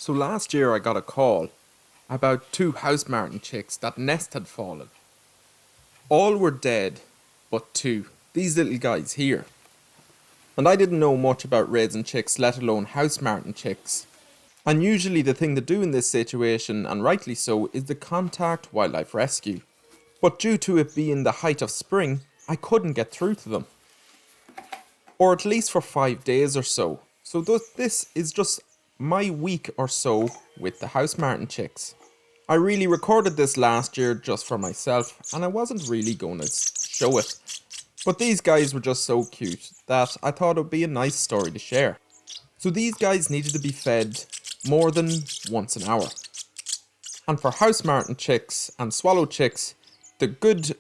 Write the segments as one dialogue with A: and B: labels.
A: So last year I got a call about two house martin chicks that nest had fallen. All were dead, but two. These little guys here. And I didn't know much about raising chicks, let alone house martin chicks. And usually the thing to do in this situation, and rightly so, is to contact wildlife rescue. But due to it being the height of spring, I couldn't get through to them. Or at least for 5 days or so. So this is just my week or so with the house martin chicks. I really recorded this last year just for myself, and I wasn't really going to show it. But these guys were just so cute that I thought it would be a nice story to share. So these guys needed to be fed more than once an hour. And for house martin chicks and swallow chicks, the good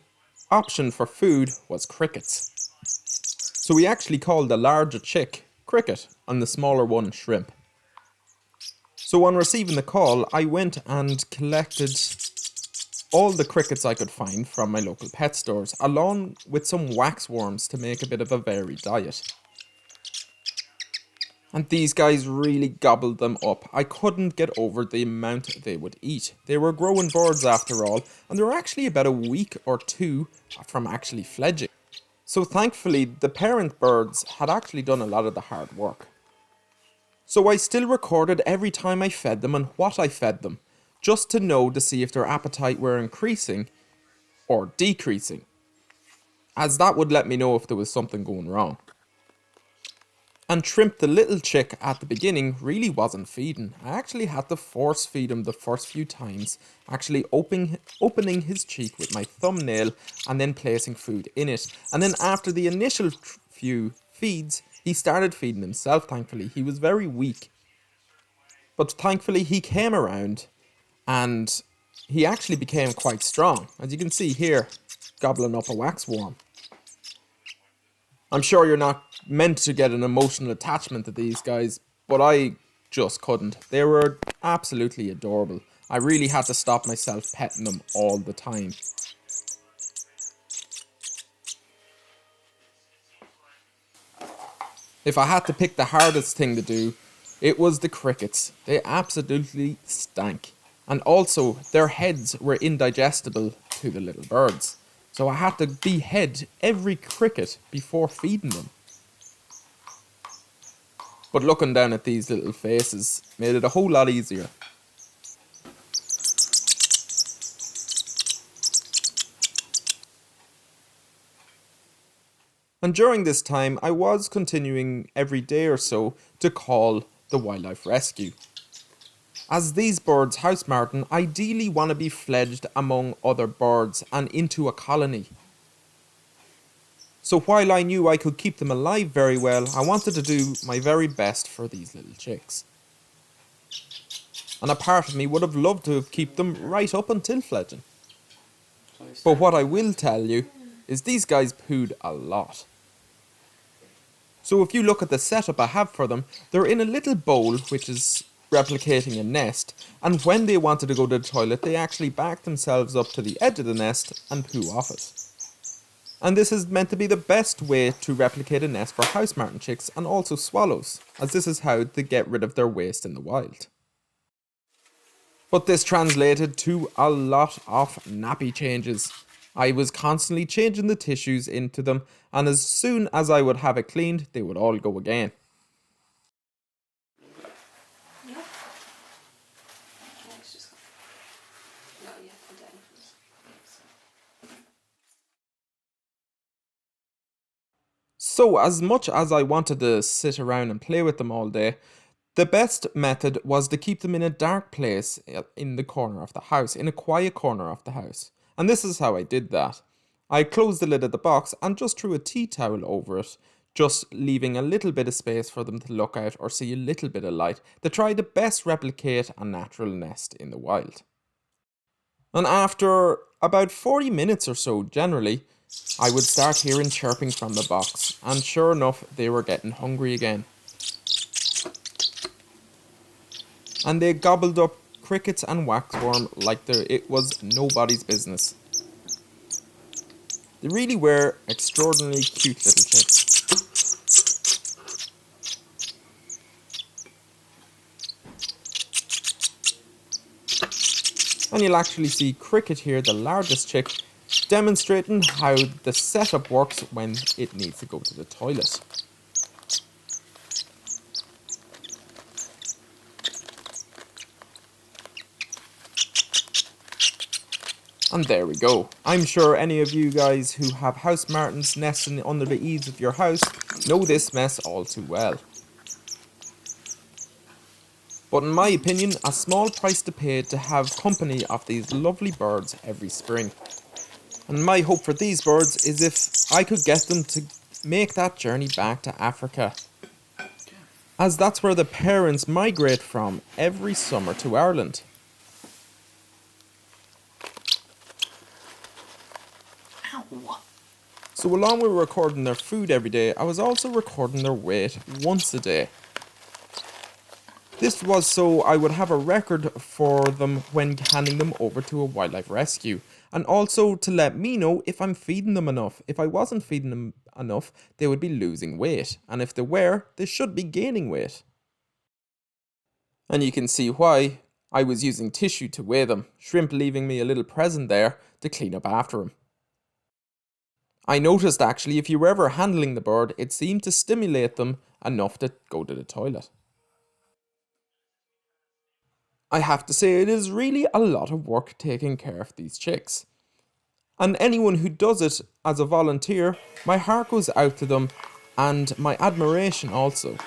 A: option for food was crickets. So we actually called the larger chick Cricket and the smaller one Shrimp. So on receiving the call, I went and collected all the crickets I could find from my local pet stores, along with some wax worms to make a bit of a varied diet. And these guys really gobbled them up. I couldn't get over the amount they would eat. They were growing birds after all, and they were actually about a week or two from actually fledging. So thankfully, the parent birds had actually done a lot of the hard work. So I still recorded every time I fed them and what I fed them, just to know to see if their appetite were increasing or decreasing, as that would let me know if there was something going wrong. And Shrimp, the little chick at the beginning, really wasn't feeding. I actually had to force feed him the first few times, actually opening his cheek with my thumbnail and then placing food in it. And then after the initial few feeds, he started feeding himself, thankfully. He was very weak. But thankfully he came around and he actually became quite strong. As you can see here, gobbling up a wax worm. I'm sure you're not meant to get an emotional attachment to these guys, but I just couldn't. They were absolutely adorable. I really had to stop myself petting them all the time. If I had to pick the hardest thing to do, it was the crickets. They absolutely stank. And also, their heads were indigestible to the little birds. So I had to behead every cricket before feeding them. But looking down at these little faces made it a whole lot easier. And during this time, I was continuing every day or so to call the wildlife rescue. As these birds, house martin, ideally want to be fledged among other birds and into a colony. So while I knew I could keep them alive very well, I wanted to do my very best for these little chicks. And a part of me would have loved to have kept them right up until fledging. But what I will tell you is these guys pooed a lot. So if you look at the setup I have for them, they're in a little bowl which is replicating a nest, and when they wanted to go to the toilet, they actually back themselves up to the edge of the nest and poo off it. And this is meant to be the best way to replicate a nest for house martin chicks and also swallows, as this is how they get rid of their waste in the wild. But this translated to a lot of nappy changes. I was constantly changing the tissues into them, and as soon as I would have it cleaned, they would all go again. So as much as I wanted to sit around and play with them all day, the best method was to keep them in a dark place in the corner of the house, in a quiet corner of the house. And this is how I did that. I closed the lid of the box and just threw a tea towel over it, just leaving a little bit of space for them to look out or see a little bit of light to try to best replicate a natural nest in the wild. And after about 40 minutes or so, generally, I would start hearing chirping from the box, and sure enough, they were getting hungry again. And they gobbled up crickets and waxworm like it was nobody's business. They really were extraordinarily cute little chicks. And you'll actually see Cricket here, the largest chick, demonstrating how the setup works when it needs to go to the toilet. And there we go. I'm sure any of you guys who have house martins nesting under the eaves of your house know this mess all too well. But in my opinion, a small price to pay to have company of these lovely birds every spring. And my hope for these birds is if I could get them to make that journey back to Africa, as that's where the parents migrate from every summer to Ireland. So along with recording their food every day, I was also recording their weight once a day. This was so I would have a record for them when handing them over to a wildlife rescue, and also to let me know if I'm feeding them enough. If I wasn't feeding them enough, they would be losing weight, and if they were, they should be gaining weight. And you can see why. I was using tissue to weigh them, Shrimp leaving me a little present there to clean up after him. I noticed actually if you were ever handling the bird, it seemed to stimulate them enough to go to the toilet. I have to say it is really a lot of work taking care of these chicks. And anyone who does it as a volunteer, my heart goes out to them and my admiration also.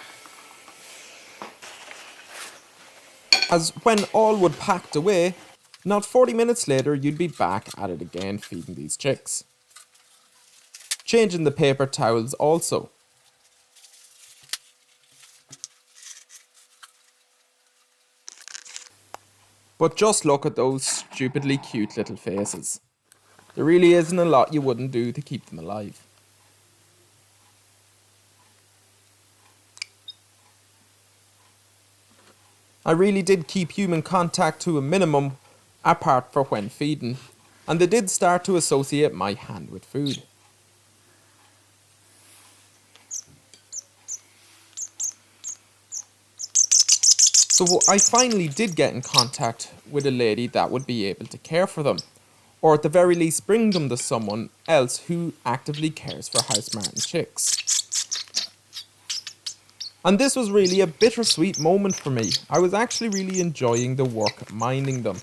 A: As when all would packed away, not 40 minutes later you'd be back at it again feeding these chicks. Changing the paper towels also. But just look at those stupidly cute little faces. There really isn't a lot you wouldn't do to keep them alive. I really did keep human contact to a minimum, apart from when feeding, and they did start to associate my hand with food. So I finally did get in contact with a lady that would be able to care for them, or at the very least bring them to someone else who actively cares for house martin chicks. And this was really a bittersweet moment for me. I was actually really enjoying the work minding them,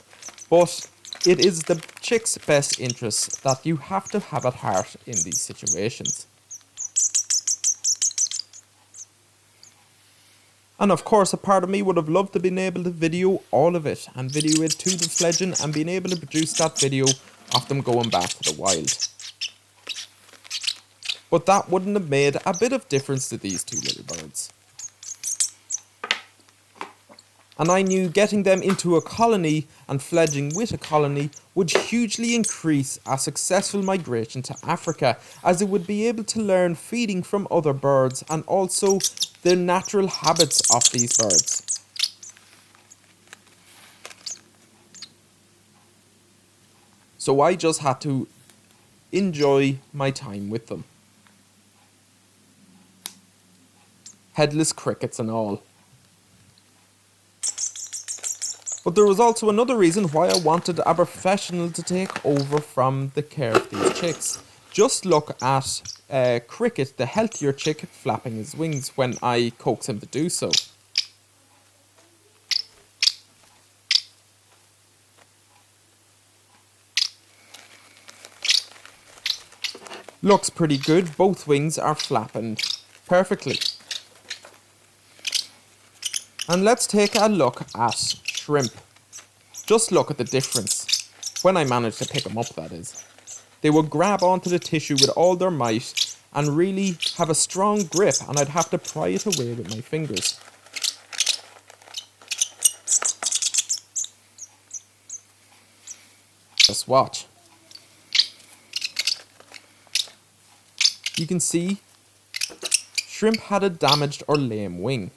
A: but it is the chick's best interest that you have to have at heart in these situations. And of course, a part of me would have loved to been able to video all of it and video it to the fledgling and being able to produce that video of them going back to the wild. But that wouldn't have made a bit of difference to these two little birds. And I knew getting them into a colony and fledging with a colony would hugely increase a successful migration to Africa, as it would be able to learn feeding from other birds and also the natural habits of these birds. So I just had to enjoy my time with them. Headless crickets and all. But there was also another reason why I wanted a professional to take over from the care of these chicks. Just look at Cricket, the healthier chick, flapping his wings when I coax him to do so. Looks pretty good, both wings are flapping perfectly. And let's take a look at Shrimp. Just look at the difference. When I managed to pick them up, that is. They would grab onto the tissue with all their might and really have a strong grip, and I'd have to pry it away with my fingers. Just watch. You can see Shrimp had a damaged or lame wing.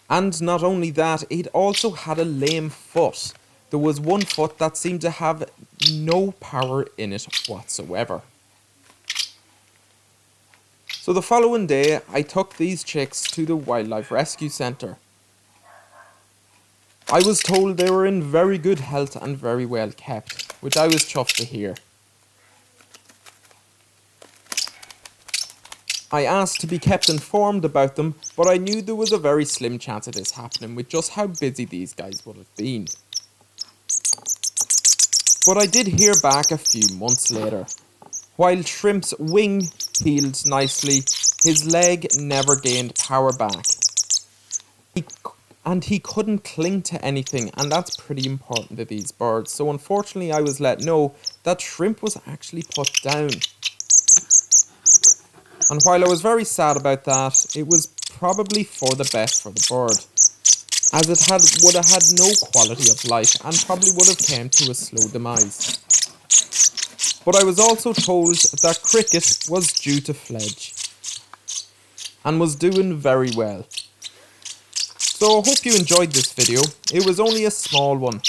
A: And not only that, it also had a lame foot. There was one foot that seemed to have no power in it whatsoever. So the following day, I took these chicks to the Wildlife Rescue Centre. I was told they were in very good health and very well kept, which I was chuffed to hear. I asked to be kept informed about them, but I knew there was a very slim chance of this happening with just how busy these guys would have been. But I did hear back a few months later. While Shrimp's wing healed nicely, his leg never gained power back. He couldn't cling to anything, and that's pretty important to these birds. So unfortunately I was let know that Shrimp was actually put down. And while I was very sad about that, it was probably for the best for the bird, as it would have had no quality of life and probably would have came to a slow demise. But I was also told that Cricket was due to fledge and was doing very well. So I hope you enjoyed this video. It was only a small one,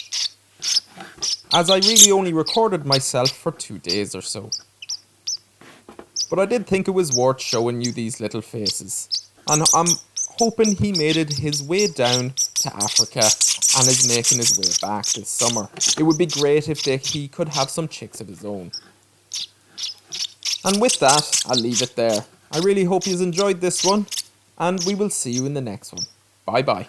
A: as I really only recorded myself for 2 days or so. But I did think it was worth showing you these little faces. And I'm hoping he made it his way down to Africa and is making his way back this summer. It would be great if he could have some chicks of his own. And with that, I'll leave it there. I really hope you've enjoyed this one, and we will see you in the next one. Bye bye.